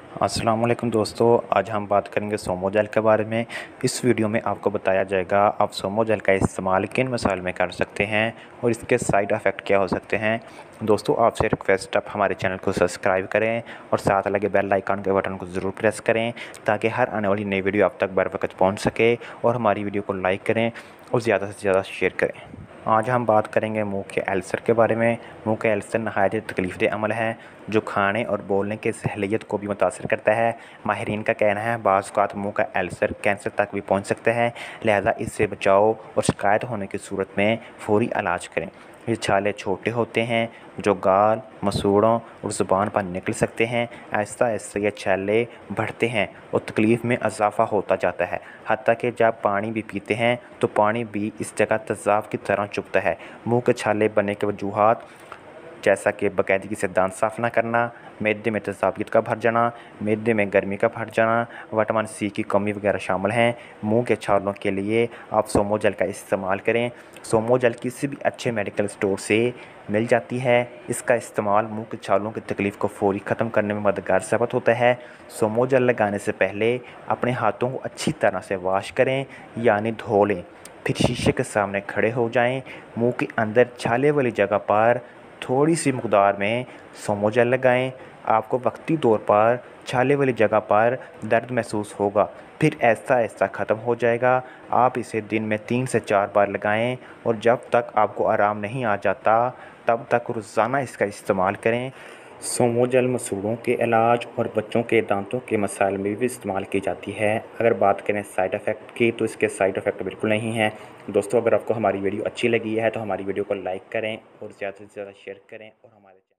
अस्सलाम वालेकुम दोस्तों, आज हम बात करेंगे सोमो जेल के बारे में। इस वीडियो में आपको बताया जाएगा आप सोमो जेल का इस्तेमाल किन मसाइल में कर सकते हैं और इसके साइड इफ़ेक्ट क्या हो सकते हैं। दोस्तों, आपसे रिक्वेस्ट, आप हमारे चैनल को सब्सक्राइब करें और साथ लगे बेल आइकन के बटन को ज़रूर प्रेस करें ताकि हर आने वाली नई वीडियो आप तक बर वक्त पहुँच सके, और हमारी वीडियो को लाइक करें और ज़्यादा से ज़्यादा शेयर करें। आज हम बात करेंगे मुंह के अल्सर के बारे में। मुंह के अल्सर नहायत तकलीफ़देह अमल है जो खाने और बोलने की सहूलियत को भी मुतासर करता है। माहिरीन का कहना है बाज़ औक़ात मुंह का अल्सर कैंसर तक भी पहुंच सकता है, लिहाजा इससे बचाव और शिकायत होने की सूरत में फ़ौरी इलाज करें। ये छाले छोटे होते हैं जो गाल, मसूड़ों और ज़ुबान पर निकल सकते हैं। आहिस्ता आहिस्ता ये छाले बढ़ते हैं और तकलीफ़ में इजाफ़ा होता जाता है, हत्ता कि जब पानी भी पीते हैं तो पानी भी इस जगह तेज़ाब की तरह चुभता है। मुंह के छाले बनने के वजूहात जैसा कि बाकायदगी से दांत साफ़ ना करना, मैदे में तेज़ाबियत का भर जाना, मैदे में गर्मी का भर जाना, विटामिन सी की कमी वगैरह शामिल हैं। मुंह के छालों के लिए आप सोमो जेल का इस्तेमाल करें। सोमो जेल किसी भी अच्छे मेडिकल स्टोर से मिल जाती है। इसका इस्तेमाल मुंह के छालों की तकलीफ़ को फ़ौरी ख़त्म करने में मददगार साबित होता है। सोमो जेल लगाने से पहले अपने हाथों को अच्छी तरह से वॉश करें, यानी धो लें। फिर शीशे के सामने खड़े हो जाएं। मुंह के अंदर छाले वाली जगह पर थोड़ी सी मकदार में सोमो जेल लगाएं। आपको वक्ती तौर पर छाले वाली जगह पर दर्द महसूस होगा, फिर आहिस्ता आहिस्ता ख़त्म हो जाएगा। आप इसे दिन में 3 से 4 बार लगाएं और जब तक आपको आराम नहीं आ जाता तब तक रोज़ाना इसका इस्तेमाल करें। सोमो जेल मसूड़ों के इलाज और बच्चों के दांतों के मसाइल में भी इस्तेमाल की जाती है। अगर बात करें साइड इफ़ेक्ट की, तो इसके साइड इफ़ेक्ट बिल्कुल नहीं हैं। दोस्तों, अगर आपको हमारी वीडियो अच्छी लगी है तो हमारी वीडियो को लाइक करें और ज़्यादा से ज़्यादा शेयर करें और हमारे